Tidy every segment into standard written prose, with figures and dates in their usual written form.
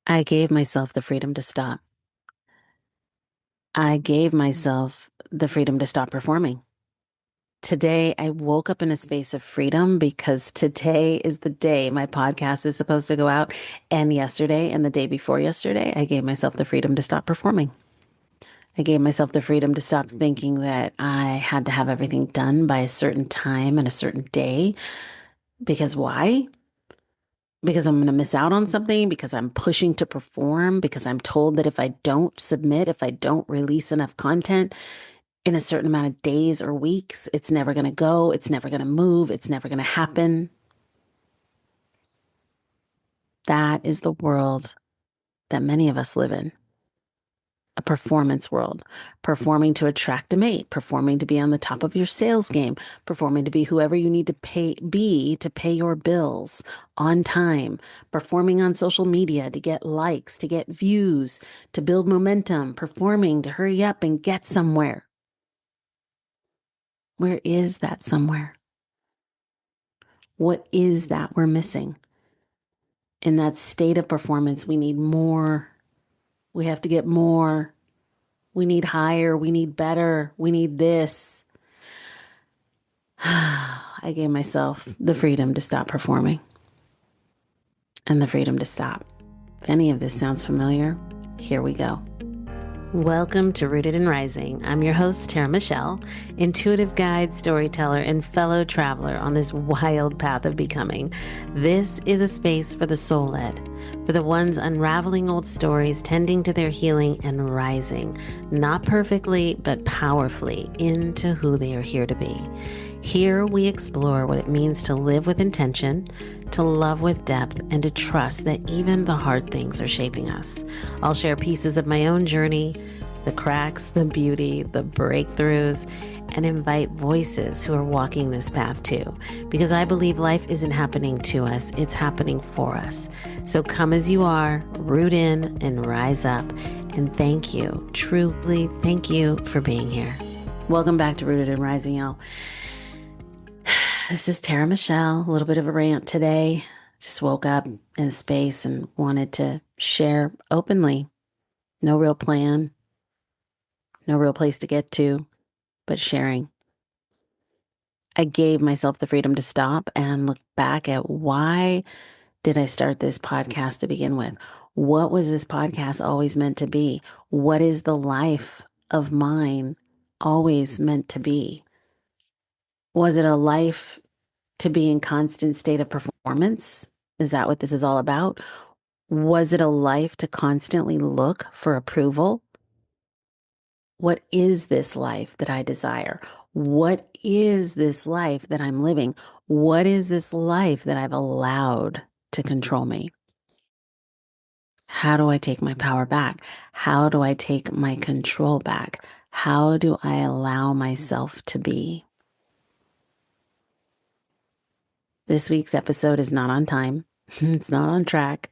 I gave myself the freedom to stop. I gave myself the freedom to stop performing. Today, I woke up in a space of freedom because today is the day my podcast is supposed to go out. And yesterday and the day before yesterday, I gave myself the freedom to stop performing. I gave myself the freedom to stop thinking that I had to have everything done by a certain time and a certain day. Because why? Because I'm going to miss out on something, because I'm pushing to perform, because I'm told that if I don't submit, if I don't release enough content in a certain amount of days or weeks, it's never going to go, it's never going to move, it's never going to happen. That is the world that many of us live in. A performance world, performing to attract a mate, performing to be on the top of your sales game, performing to be whoever you need to be to pay your bills on time, performing on social media to get likes, to get views, to build momentum, performing to hurry up and get somewhere. Where is that somewhere? What is that we're missing? In that state of performance, we need more. We have to get more. We need higher. We need better. We need this. I gave myself the freedom to stop performing and the freedom to stop. If any of this sounds familiar, here we go. Welcome to Rooted and Rising. I'm your host, Tara Michelle, intuitive guide, storyteller, and fellow traveler on this wild path of becoming. This is a space for the soul-led, for the ones unraveling old stories, tending to their healing and rising, not perfectly, but powerfully into who they are here to be. Here we explore what it means to live with intention, to love with depth, and to trust that even the hard things are shaping us. I'll share pieces of my own journey, the cracks, the beauty, the breakthroughs, and invite voices who are walking this path too, because I believe life isn't happening to us, it's happening for us. So come as you are, root in and rise up. And thank you, truly thank you for being here. Welcome back to Rooted and Rising, y'all. This is Tara Michelle, a little bit of a rant today. Just woke up in a space and wanted to share openly. No real plan, no real place to get to, but sharing. I gave myself the freedom to stop and look back at why did I start this podcast to begin with? What was this podcast always meant to be? What is the life of mine always meant to be? Was it a life to be in constant state of performance? Is that what this is all about? Was it a life to constantly look for approval? What is this life that I desire? What is this life that I'm living? What is this life that I've allowed to control me? How do I take my power back? How do I take my control back? How do I allow myself to be? This week's episode is not on time. It's not on track.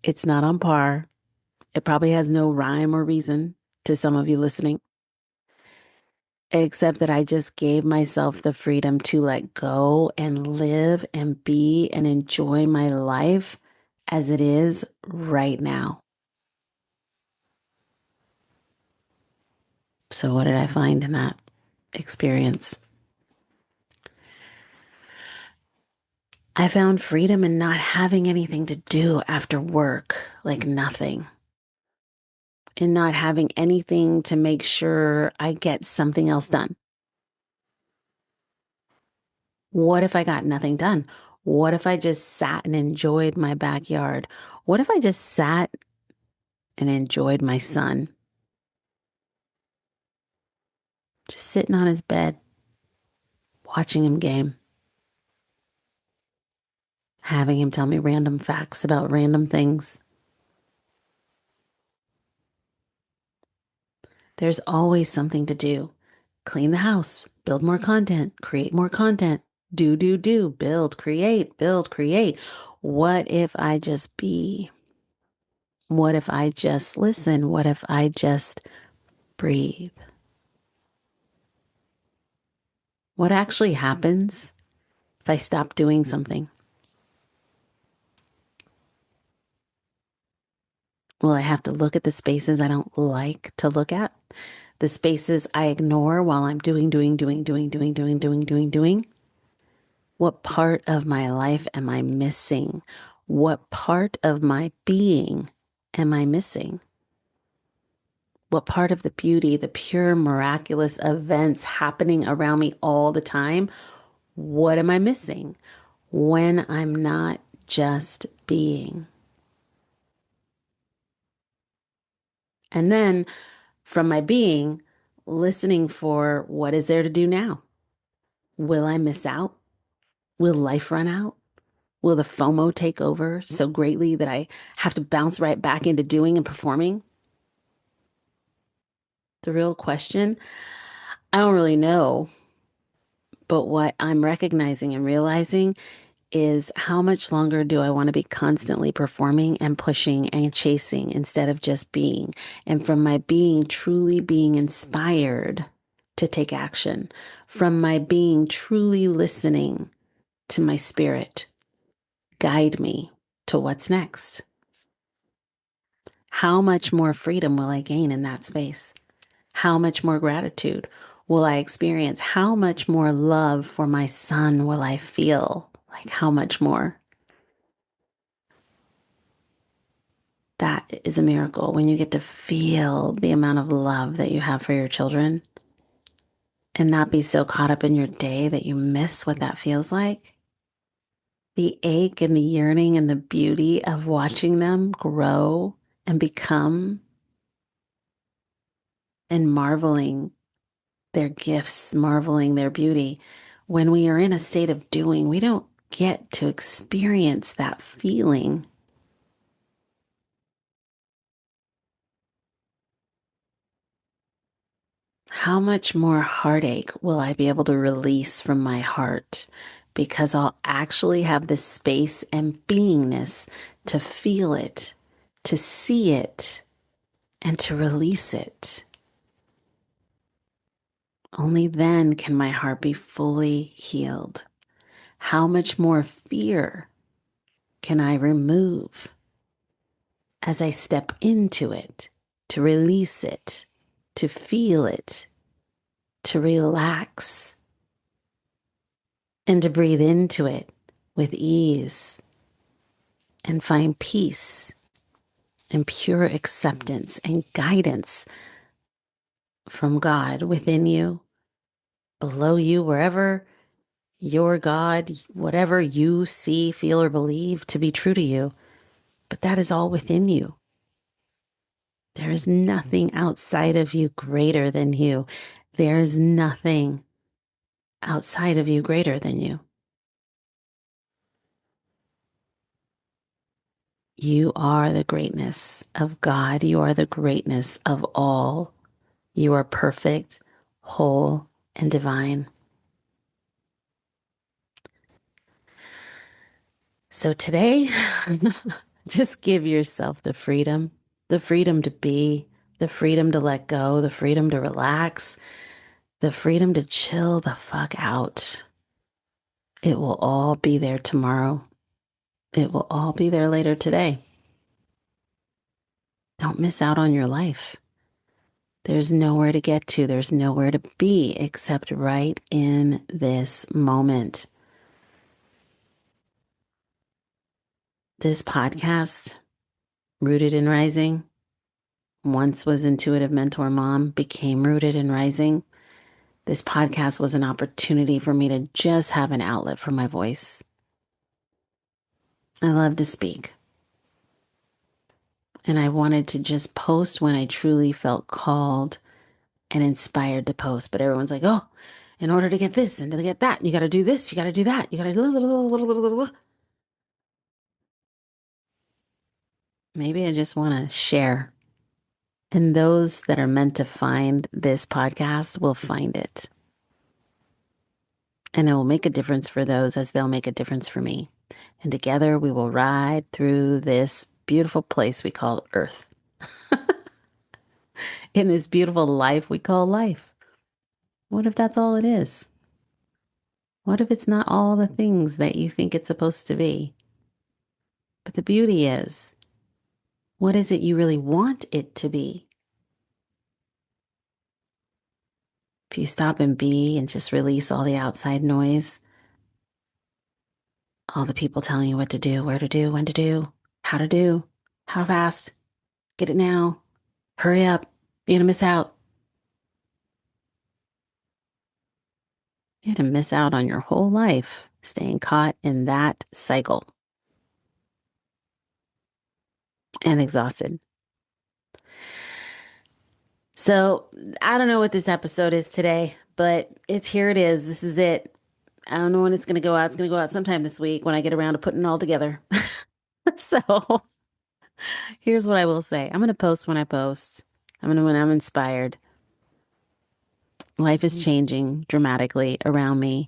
It's not on par. It probably has no rhyme or reason to some of you listening, except that I just gave myself the freedom to let go and live and be and enjoy my life as it is right now. So, what did I find in that experience? I found freedom in not having anything to do after work, like nothing, in not having anything to make sure I get something else done. What if I got nothing done? What if I just sat and enjoyed my backyard? What if I just sat and enjoyed my son? Just sitting on his bed, watching him game, having him tell me random facts about random things. There's always something to do. Clean the house, build more content, create more content, do, build, create, build, create. What if I just be? What if I just listen? What if I just breathe? What actually happens if I stop doing something? Will I have to look at the spaces I don't like to look at? The spaces I ignore while I'm doing? What part of my life am I missing? What part of my being am I missing? What part of the beauty, the pure, miraculous events happening around me all the time? What am I missing when I'm not just being? And then from my being, listening for what is there to do now? Will I miss out? Will life run out? Will the FOMO take over so greatly that I have to bounce right back into doing and performing? The real question, I don't really know, but what I'm recognizing and realizing is how much longer do I want to be constantly performing and pushing and chasing instead of just being? And from my being, truly being inspired to take action, from my being, truly listening to my spirit, guide me to what's next. How much more freedom will I gain in that space? How much more gratitude will I experience? How much more love for my son will I feel? Like, how much more? That is a miracle when you get to feel the amount of love that you have for your children and not be so caught up in your day that you miss what that feels like. The ache and the yearning and the beauty of watching them grow and become and marveling their gifts, marveling their beauty. When we are in a state of doing, we don't get to experience that feeling. How much more heartache will I be able to release from my heart because I'll actually have the space and beingness to feel it, to see it, and to release it. Only then can my heart be fully healed. How much more fear can I remove as I step into it, to release it, to feel it, to relax, and to breathe into it with ease and find peace and pure acceptance and guidance from God within you, below you, wherever your God, whatever you see, feel, or believe to be true to you. But that is all within you. There is nothing outside of you greater than you. There is nothing outside of you greater than you. You are the greatness of God. You are the greatness of all. You are perfect, whole, and divine. So today, just give yourself the freedom to be, the freedom to let go, the freedom to relax, the freedom to chill the fuck out. It will all be there tomorrow. It will all be there later today. Don't miss out on your life. There's nowhere to get to. There's nowhere to be except right in this moment. This podcast, Rooted in Rising, once was Intuitive Mentor Mom, became Rooted in Rising. This podcast was an opportunity for me to just have an outlet for my voice. I love to speak. And I wanted to just post when I truly felt called and inspired to post. But everyone's like, oh, in order to get this and to get that, you got to do this, you got to do that, you got to do. Maybe I just want to share. And those that are meant to find this podcast will find it. And it will make a difference for those as they'll make a difference for me. And together we will ride through this beautiful place we call Earth. In this beautiful life we call life. What if that's all it is? What if it's not all the things that you think it's supposed to be? But the beauty is What is it you really want it to be? If you stop and be and just release all the outside noise, all the people telling you what to do, where to do, when to do, how fast, get it now, hurry up, you're going to miss out. You're going to miss out on your whole life staying caught in that cycle and exhausted. So I don't know what this episode is today, but here it is. This is it. I don't know when it's going to go out. It's going to go out sometime this week when I get around to putting it all together. So here's what I will say. I'm going to post when I post. When I'm inspired. Life is changing dramatically around me,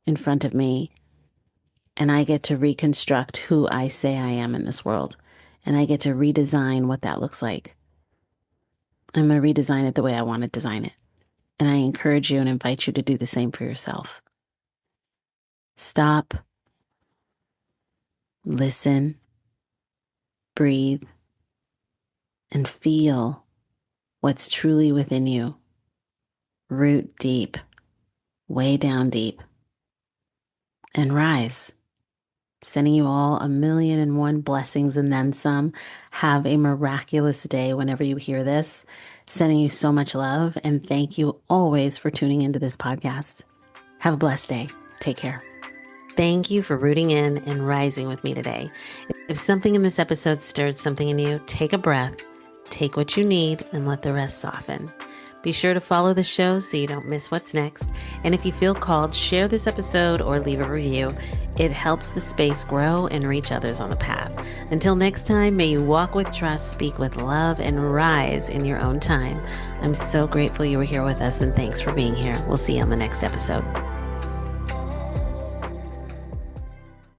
in front of me, and I get to reconstruct who I say I am in this world, and I get to redesign what that looks like. I'm going to redesign it the way I want to design it, and I encourage you and invite you to do the same for yourself. Stop, listen, breathe, and feel what's truly within you. Root deep, way down deep, and rise. Sending you all 1,000,001 blessings and then some. Have a miraculous day whenever you hear this. Sending you so much love, and thank you always for tuning into this podcast. Have a blessed day. Take care. Thank you for rooting in and rising with me today. If something in this episode stirred something in you, take a breath, take what you need, and let the rest soften. Be sure to follow the show so you don't miss what's next. And if you feel called, share this episode or leave a review. It helps the space grow and reach others on the path. Until next time, may you walk with trust, speak with love, and rise in your own time. I'm so grateful you were here with us, and thanks for being here. We'll see you on the next episode.